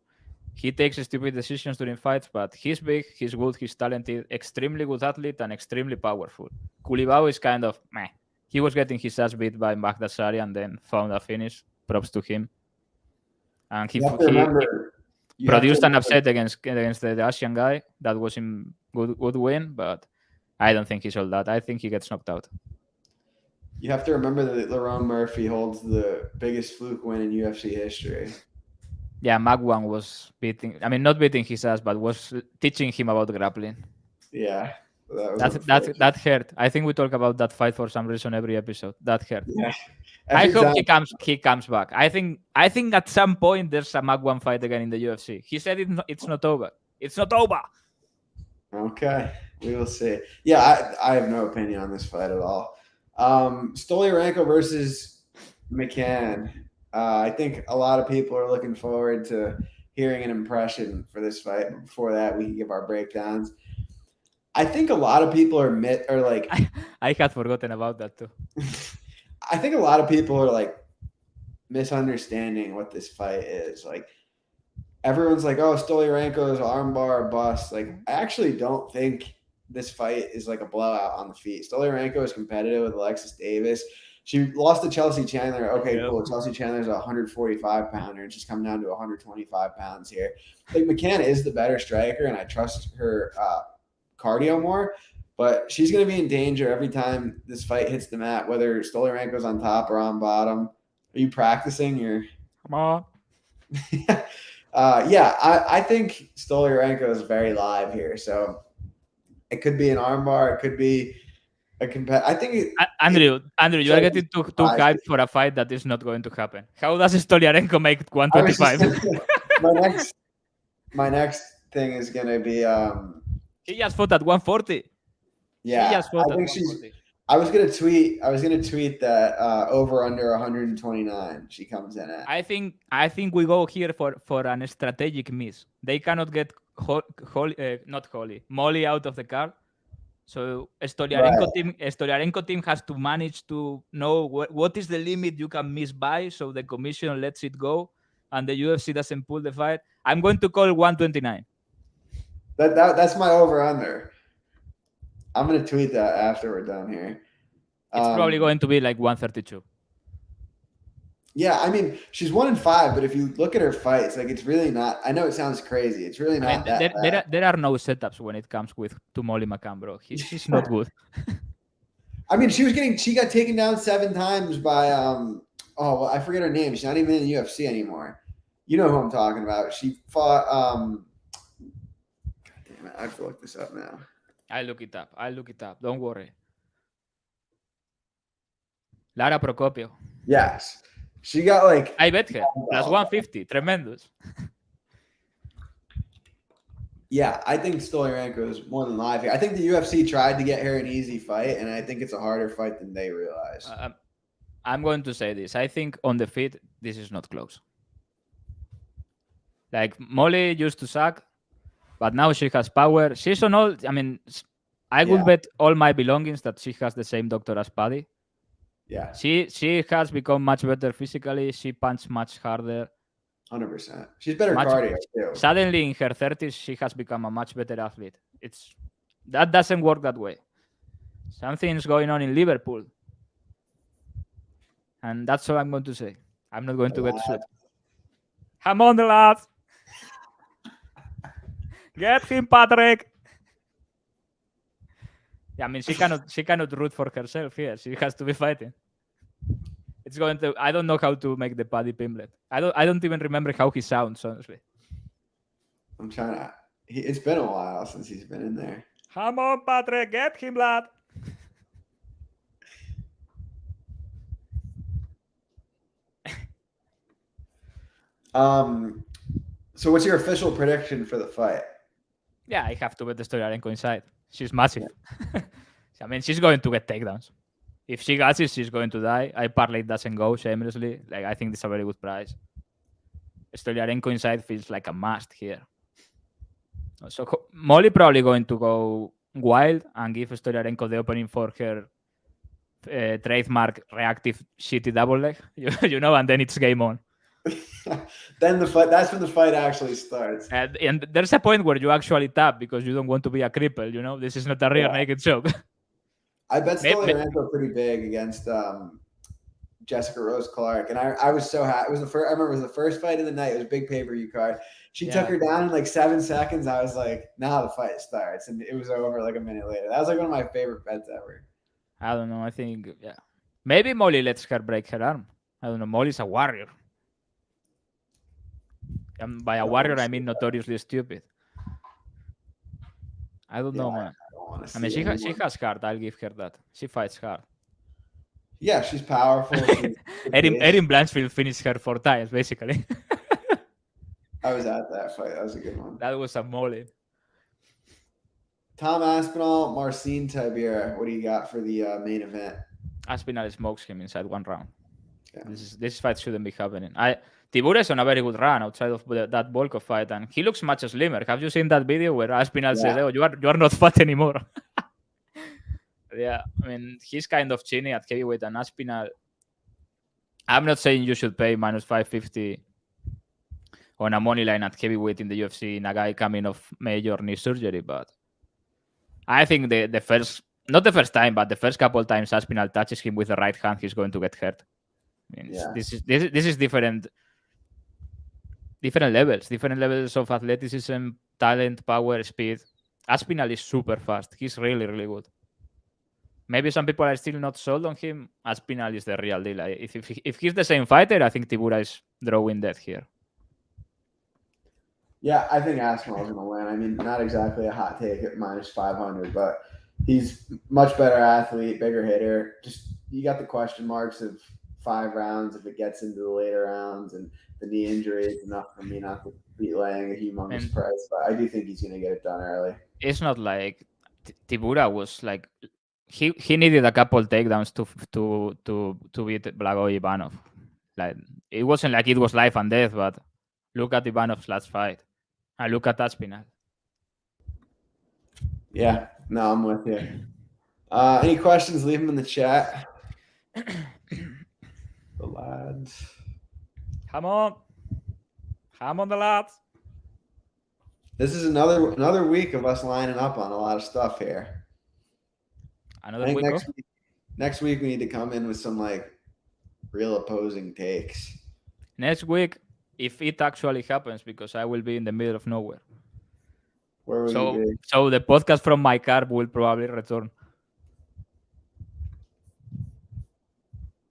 He takes stupid decisions during fights, but he's big, he's good, he's talented, extremely good athlete, and extremely powerful. Kulibao is kind of meh. He was getting his ass beat by Baghdasari and then found a finish. Props to him. And he produced an upset against the Asian guy. That was a good win, but I don't think he's all that. I think he gets knocked out. You have to remember that Lerone Murphy holds the biggest fluke win in UFC history. Yeah, Magwan was not beating his ass, but was teaching him about grappling. Yeah. That hurt. I think we talk about that fight for some reason every episode. That hurt. Yeah. I hope he comes back. I think at some point there's a Magwan fight again in the UFC. He said it's not over. It's not over. Okay. We will see. Yeah, I have no opinion on this fight at all. Stoliarenko versus McCann. I think a lot of people are looking forward to hearing an impression for this fight. But before that, we can give our breakdowns. I think a lot of people are like. I had forgotten about that too. I think a lot of people are like misunderstanding what this fight is. Like everyone's like, "Oh, Stoliarenko's armbar bust." Like I actually don't think this fight is like a blowout on the feet. Stoliarenko is competitive with Alexis Davis. She lost to Chelsea Chandler. Okay, cool. Chelsea Chandler's a 145-pounder, and she's come down to 125 pounds here. Like McCann is the better striker, and I trust her cardio more. But she's going to be in danger every time this fight hits the mat, whether Stoliarenko's on top or on bottom. Are you practicing? Come on. I think Stoliarenko is very live here. So it could be an armbar. It could be a I think Andrew, you are getting too hyped for a fight that is not going to happen. How does Stoliarenko make 125? My next thing is going to be he just fought at 140. Yeah, I think I was gonna tweet that over under 129. She comes in at. I think we go here for an strategic miss. They cannot get Molly out of the car. So Stoliarenko team has to manage to know what is the limit you can miss by, so the commission lets it go, and the UFC doesn't pull the fight. I'm going to call 129. That's my over under. I'm going to tweet that after we're done here. It's probably going to be like 132. Yeah, I mean, she's 1-5, but if you look at her fights, like it's really not. I know it sounds crazy. It's really not that bad. There are no setups when it comes to Molly McCann, bro. She's not good. I mean, she got taken down 7 times by I forget her name. She's not even in the UFC anymore. You know who I'm talking about. She fought God damn it, I have to look this up now. I'll look it up. Don't worry. Lara Procopio. Yes. She got like I bet her. Plus 150. Tremendous. Yeah, I think Stoliarenko is more than live here. I think the UFC tried to get her an easy fight, and I think it's a harder fight than they realize. I'm going to say this. I think on the feet, this is not close. Like, Molly used to suck, but now she has power. She's on all... I mean, I would bet all my belongings that she has the same doctor as Paddy. Yeah. She has become much better physically. She punches much harder. 100%. She's better cardio too. Suddenly, in her 30s, she has become a much better athlete. That doesn't work that way. Something's going on in Liverpool. And that's all I'm going to say. I'm not going to get sued. Come on, the lads. Get him, Patrick. Yeah, I mean, she cannot root for herself here. She has to be fighting. It's going to... I don't know how to make the Paddy Pimlet. I don't even remember how he sounds, honestly. I'm trying to... It's been a while since he's been in there. Come on, Patrick. Get him, lad. So what's your official prediction for the fight? Yeah, I have to bet the Stoliarenko inside. She's massive. Yeah. I mean, she's going to get takedowns. If she gets it, she's going to die. I parlay doesn't go shamelessly. Like, I think this is a very good price. Stoliarenko inside feels like a must here. So Molly probably going to go wild and give Stoliarenko the opening for her trademark reactive shitty double leg. You know, and then it's game on. Then the fight. That's when the fight actually starts. And there's a point where you actually tap because you don't want to be a cripple. You know, this is not a real naked choke. I bet Stoliarenko pretty big against Jessica Rose Clark, and I was so happy. It was the first. I remember it was the first fight of the night. It was a big pay-per-view card. She took her down in like 7 seconds. I was like, now the fight starts, and it was over like a minute later. That was like one of my favorite bets ever. I don't know. I think maybe Molly lets her break her arm. I don't know. Molly's a warrior. And by a warrior, I mean notoriously stupid. I don't know, man. I mean, she has heart. I'll give her that. She fights hard. Yeah, she's powerful. Erin Blanchfield finished her 4 times, basically. I was at that fight. That was a good one. That was a Molly. Tom Aspinall, Marcin Tybura. What do you got for the main event? Aspinall smokes him inside 1 round. Yeah. This fight shouldn't be happening. Tybura is on a very good run outside of that Volkov fight, and he looks much slimmer. Have you seen that video where Aspinall says, "Oh, you are not fat anymore"? Yeah, I mean, he's kind of chinny at heavyweight, and Aspinall. I'm not saying you should pay minus 550 on a money line at heavyweight in the UFC in a guy coming off major knee surgery, but I think the first, not the first time, but the first couple of times Aspinall touches him with the right hand, he's going to get hurt. I mean, this is different levels of athleticism, talent, power, speed. Aspinall is super fast. He's really, really good. Maybe some people are still not sold on him. Aspinall is the real deal. If he's the same fighter, I think Tybura is drawing dead here. Yeah, I think Aspinall is going to win. I mean, not exactly a hot take at minus 500, but he's much better athlete, bigger hitter. Just you got the question marks of 5 rounds if it gets into the later rounds, and the knee injury is enough for me not to be laying a humongous price. But I do think he's going to get it done early. It's not like Tybura was like he needed a couple takedowns to beat Blago Ivanov. Like it wasn't like it was life and death, but look at Ivanov's last fight. And look at Aspinall. Yeah, no, I'm with you. Any questions? Leave them in the chat. The lads. Come on, the lads. This is another week of us lining up on a lot of stuff here. Another week. Next week we need to come in with some like real opposing takes. Next week, if it actually happens, because I will be in the middle of nowhere. Where will you be? So the podcast from my car will probably return.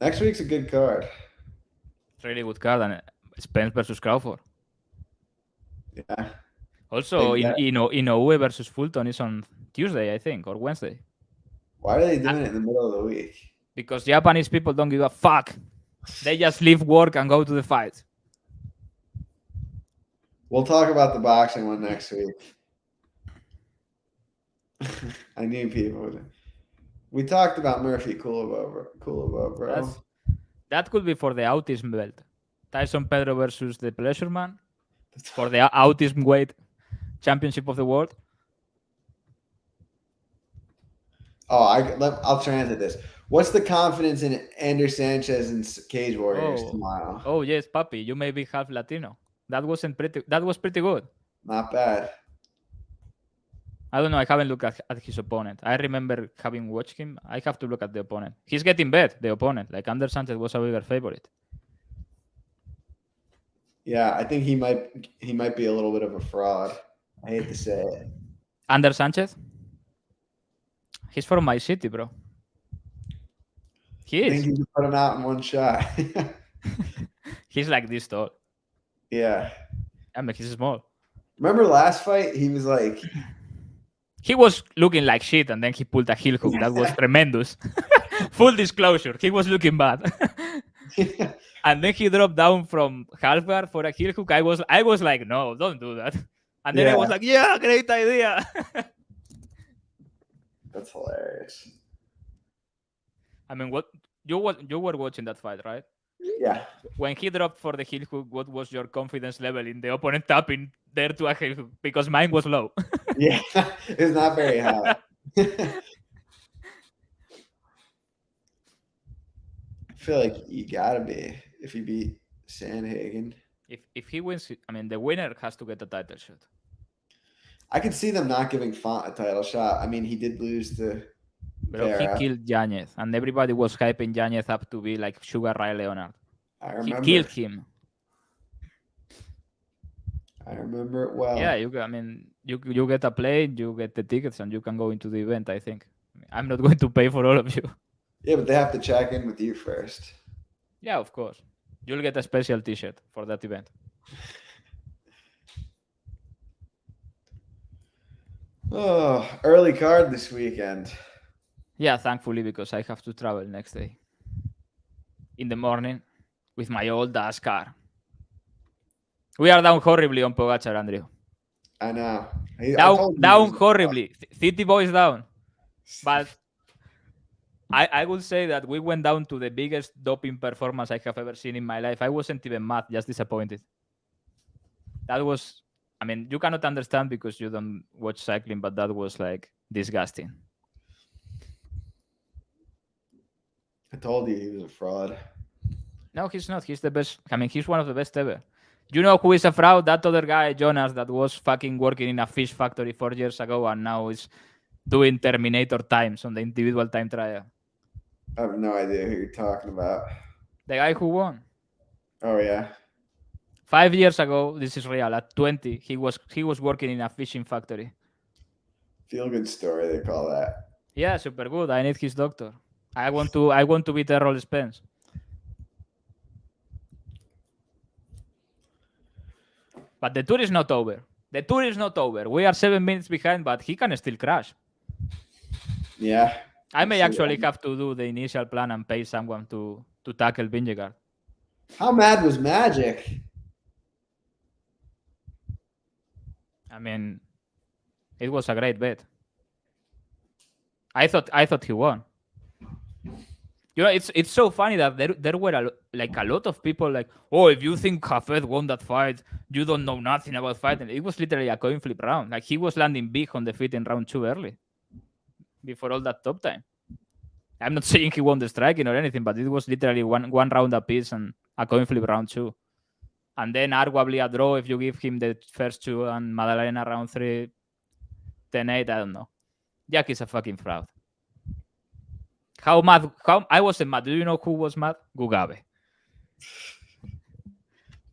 Next week's a good card. Really good card, and Spence versus Crawford. Yeah. Also, Big bet. Inoue versus Fulton is on Tuesday, I think, or Wednesday. Why are they doing it in the middle of the week? Because Japanese people don't give a fuck. They just leave work and go to the fight. We'll talk about the boxing one next week. I need people. We talked about Murphy Kulibao, bro. That could be for the autism belt. Tyson Pedro versus the Pleasure Man for the autism weight championship of the world. Oh, I'll translate this. What's the confidence in Ander Sanchez and Cage Warriors tomorrow? Oh yes, puppy, you may be half Latino. That was pretty good. Not bad. I don't know. I haven't looked at his opponent. I remember having watched him. I have to look at the opponent. He's getting bet, the opponent. Like Ander Sanchez was a bigger favorite. Yeah, I think he might be a little bit of a fraud. I hate to say it. Ander Sanchez? He's from my city, bro. He is. I think you can put him out in one shot. He's like this tall. Yeah. I mean, he's small. Remember last fight? He was like... He was looking like shit, and then he pulled a heel hook. That was tremendous. Full disclosure, he was looking bad. And then he dropped down from half guard for a heel hook. I was like, no, don't do that. And then I was like, yeah, great idea. That's hilarious. I mean, what you were watching that fight, right? Yeah. When he dropped for the heel hook, what was your confidence level in the opponent tapping there to a heel hook? Because mine was low. Yeah, it's not very high. I feel like you gotta be if you beat Sandhagen. If he wins, I mean, the winner has to get a title shot. I could see them not giving Font a title shot. I mean, he did lose to Bro, Vieira. he killed Yanez, and everybody was hyping Yanez up to be like Sugar Ray Leonard. I remember. He killed him. I remember it well. Yeah, you get a plane, you get the tickets, and you can go into the event, I think. I'm not going to pay for all of you. Yeah, but they have to check in with you first. Yeah, of course. You'll get a special t-shirt for that event. Oh, early card this weekend. Yeah, thankfully, because I have to travel next day. In the morning, with my old ass car. We are down horribly on Pogacar, Andrew. I know. Down horribly. City boys down. But I would say that we went down to the biggest doping performance I have ever seen in my life. I wasn't even mad, just disappointed. That was, I mean, you cannot understand because you don't watch cycling, but that was like disgusting. I told you he was a fraud. No, he's not. He's the best. I mean, he's one of the best ever. You know who is a fraud? That other guy, Jonas, that was fucking working in a fish factory 4 years ago and now is doing Terminator times on the individual time trial. I have no idea who you're talking about. The guy who won. Oh, yeah. 5 years ago, this is real. At 20, he was working in a fishing factory. Feel good story, they call that. Yeah, super good. I need his doctor. I want to beat Errol Spence. But the tour is not over. The tour is not over. We are 7 minutes behind, but he can still crash. Yeah. I may actually have to do the initial plan and pay someone to tackle Vingegaard. How mad was Magic? I mean, it was a great bet. I thought he won. You know, it's so funny that there were a lot of people like, oh, if you think Hafez won that fight, you don't know nothing about fighting. It was literally a coin flip round. Like he was landing big on the feet in round 2 early, before all that top time. I'm not saying he won the striking or anything, but it was literally one round apiece and a coin flip round 2. And then arguably a draw if you give him the first 2 and Madalena round 3, 10-8, I don't know. Jack is a fucking fraud. How I wasn't mad. Do you know who was mad? Gugabe.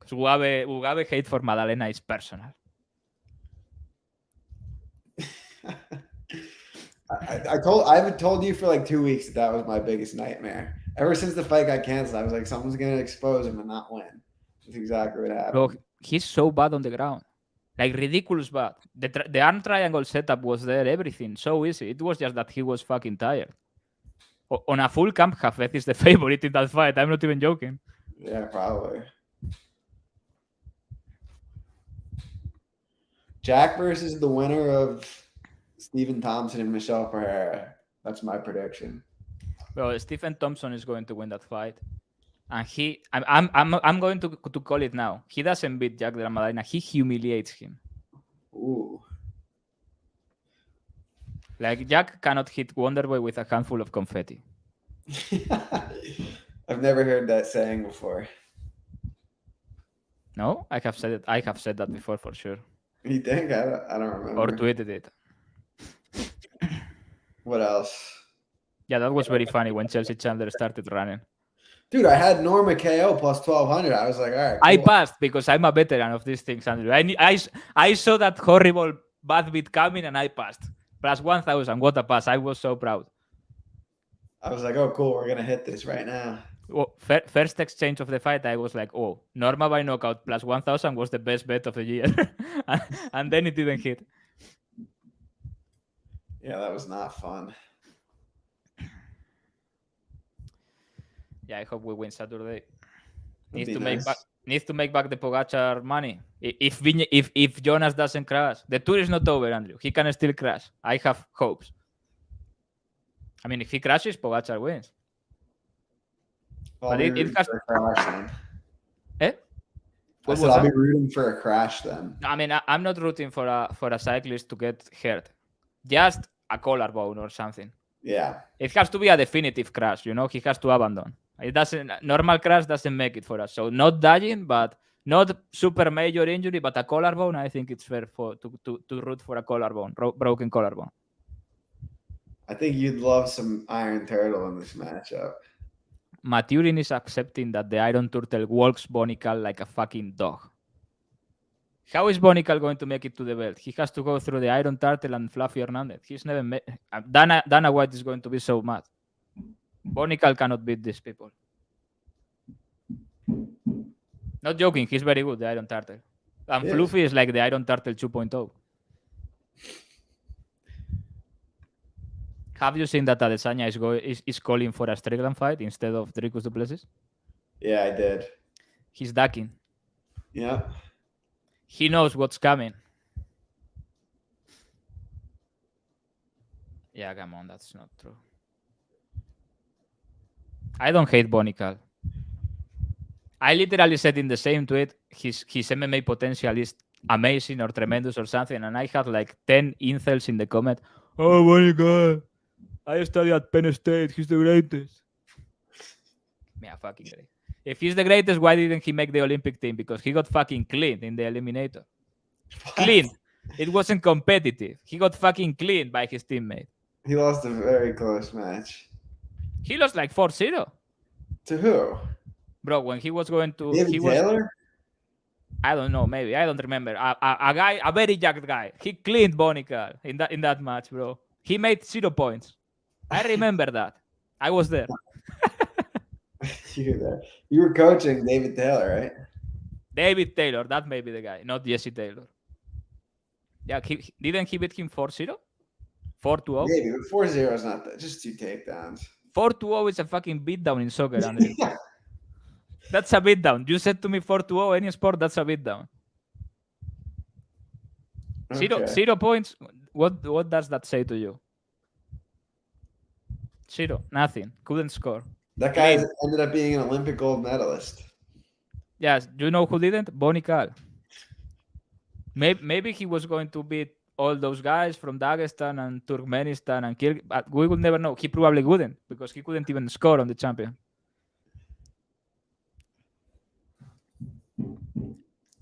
Because Gugabe hate for Madalena is personal. I haven't told you for like 2 weeks that was my biggest nightmare. Ever since the fight got canceled, I was like, someone's gonna expose him and not win. That's exactly what happened. Bro, he's so bad on the ground. Like, ridiculous bad. The arm triangle setup was there, everything. So easy. It was just that he was fucking tired. On a full camp, Hafez is the favorite in that fight. I'm not even joking. Yeah, probably. Jack versus the winner of Stephen Thompson and Michelle Pereira. That's my prediction. Bro, Stephen Thompson is going to win that fight. And I'm going to call it now. He doesn't beat Jack de la Madalena. He humiliates him. Ooh. Like, Jack cannot hit Wonderboy with a handful of confetti. I've never heard that saying before. No? I have said it. I have said that before for sure. You think? I don't remember. Or tweeted it. What else? Yeah, that was very funny when Chelsea Chandler started running. Dude, I had Norma KO plus 1,200. I was like, all right. Cool. I passed because I'm a veteran of these things, Andrew. I saw that horrible bad beat coming and I passed. Plus 1,000. What a pass. I was so proud. I was like, oh, cool. We're going to hit this right now. Well, first exchange of the fight, I was like, oh, Norma by knockout plus 1,000 was the best bet of the year. And then it didn't hit. Yeah, that was not fun. Yeah, I hope we win Saturday. That'd Needs to nice. make back the Pogacar money. If Jonas doesn't crash, the tour is not over, Andrew. He can still crash. I have hopes. I mean, if he crashes, Pogacar wins. Well, But it has. For a crash, then. Eh? I said I'll be rooting for a crash then. I mean, I'm not rooting for a cyclist to get hurt. Just a collarbone or something. Yeah. It has to be a definitive crash, you know? He has to abandon. It doesn't. Normal crash doesn't make it for us. So not dying, but not super major injury, but a collarbone. I think it's fair to root for a collarbone, broken collarbone. I think you'd love some Iron Turtle in this matchup. Maturin is accepting that the Iron Turtle walks Bonical like a fucking dog. How is Bonical going to make it to the belt? He has to go through the Iron Turtle and Fluffy Hernandez. He's never met. Dana White is going to be so mad. Bonical cannot beat these people. Not joking, he's very good, the Iron Turtle. And Yes. Fluffy is like the Iron Turtle 2.0. Have you seen that Adesanya is calling for a Strickland fight instead of Dricus du Plessis? Yeah, I did. He's ducking. Yeah. He knows what's coming. Yeah, come on, that's not true. I don't hate Bonical. I literally said in the same tweet, his MMA potential is amazing or tremendous or something, and I had like 10 incels in the comment. Oh, Bonical, I studied at Penn State. He's the greatest. Yeah, fucking great. If he's the greatest, why didn't he make the Olympic team? Because he got fucking cleaned in the eliminator. Cleaned. It wasn't competitive. He got fucking cleaned by his teammate. He lost a very close match. He lost like 4-0. To who? Bro, when he was going to... David Taylor? I don't know, maybe. I don't remember. A guy, a very jacked guy. He cleaned Bonical in that match, bro. He made 0 points. I remember that. I was there. You were coaching David Taylor, right? David Taylor, that may be the guy, not Jesse Taylor. Yeah, didn't he beat him 4-0? 4-0? Maybe, but 4-0 is not that. Just 2 takedowns. 4-0 is a fucking beatdown in soccer, Andrew. That's a beatdown. You said to me 4-0, any sport, that's a beatdown. Okay. 0 points. What does that say to you? 0. Nothing. Couldn't score. That guy ended up being an Olympic gold medalist. Yes. Do you know who didn't? Bonical. Maybe he was going to beat all those guys from Dagestan and Turkmenistan and Kyrgyzstan, but we will never know. He probably wouldn't because he couldn't even score on the champion.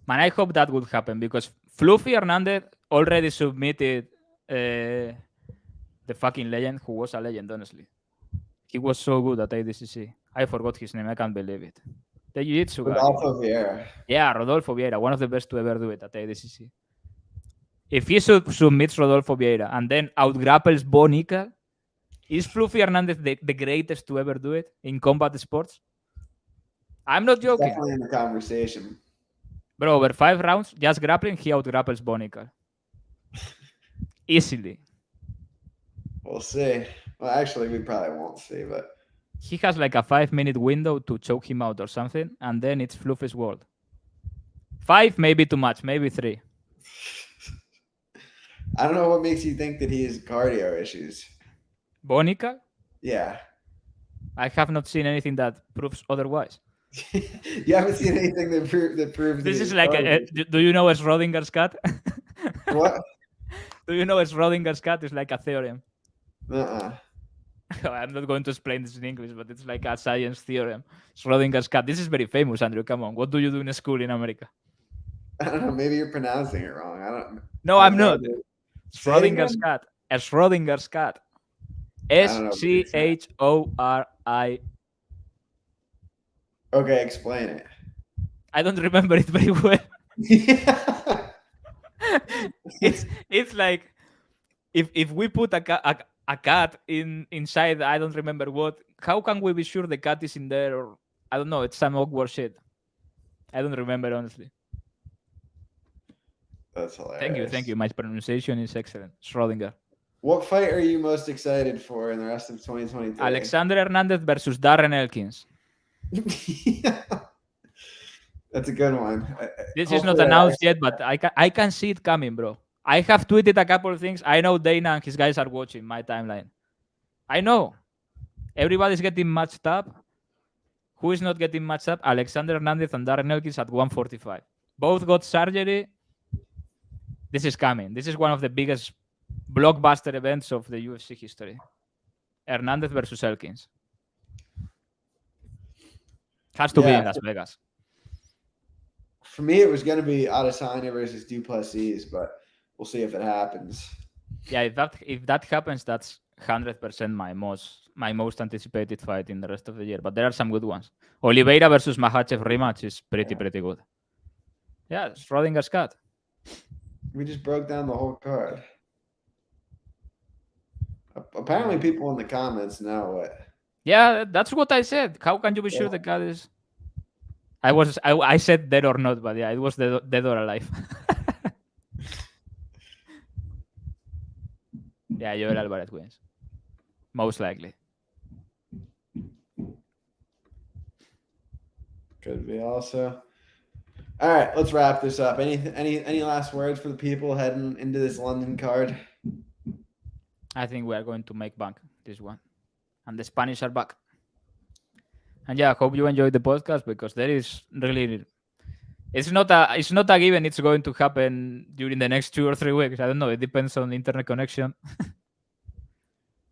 Man, I hope that would happen because Fluffy Hernandez already submitted the fucking legend, who was a legend, honestly. He was so good at ADCC. I forgot his name. I can't believe it. The jiu-jitsu guy. Rodolfo Vieira. Yeah, Rodolfo Vieira, one of the best to ever do it at ADCC. If he submits Rodolfo Vieira and then outgrapples Bonical, Is Fluffy Hernandez the greatest to ever do it in combat sports? I'm not joking. Definitely in the conversation. Bro, over 5 rounds, just grappling, he out-grapples Bonica. Easily. We'll see. Well, actually, we probably won't see, but He has like a 5-minute window to choke him out or something, and then it's Fluffy's world. 5, maybe too much, maybe 3. I don't know what makes you think that he has cardio issues. Bonica? Yeah. I have not seen anything that proves otherwise. You haven't seen anything that proves This that is he's like, cardio. do you know a Schrodinger's cat? What? Do you know a Schrodinger's cat is like a theorem? Uh-uh. I'm not going to explain this in English, but it's like a science theorem. Schrodinger's cat. This is very famous, Andrew. Come on. What do you do in school in America? I don't know. Maybe you're pronouncing it wrong. I don't. No, I'm not. Say it Schrodinger's again? cat. A Schrodinger's cat. don't know what you're saying. Schori. Okay, explain it. I don't remember it very well. Yeah. It's like if we put a cat inside, I don't remember what. How can we be sure the cat is in there? Or I don't know. It's some awkward shit. I don't remember honestly. That's hilarious. Thank you. My pronunciation is excellent. Schrodinger. What fight are you most excited for in the rest of 2023? Alexander Hernandez versus Darren Elkins. That's a good one. This is not announced yet, but I can see it coming, bro. I have tweeted a couple of things. I know Dana and his guys are watching my timeline. I know. Everybody's getting matched up. Who is not getting matched up? Alexander Hernandez and Darren Elkins at 145. Both got surgery. This is coming. This is one of the biggest blockbuster events of the UFC history. Hernandez versus Elkins. Has to be in Las Vegas. For me, it was going to be Adesanya versus Duplessis, but we'll see if it happens. Yeah, if that happens, that's 100% my most anticipated fight in the rest of the year. But there are some good ones. Oliveira versus Makhachev rematch is pretty good. Yeah, Schrodinger's cat. We just broke down the whole card. Apparently, people in the comments know it. Yeah, that's what I said. How can you be sure the cat is? I said dead or not, but yeah, it was dead or alive. Yeah, Joel Alvarez wins. Most likely. Could be also. All right, let's wrap this up. Any last words for the people heading into this London card? I think we are going to make bank this one. And the Spanish are back. And yeah, I hope you enjoyed the podcast because there is really it's not a given it's going to happen during the next 2 or 3 weeks. I don't know. It depends on the internet connection.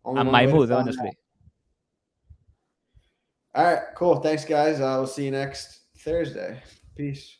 And my mood, honestly. All right, cool. Thanks, guys. We'll see you next Thursday. Peace.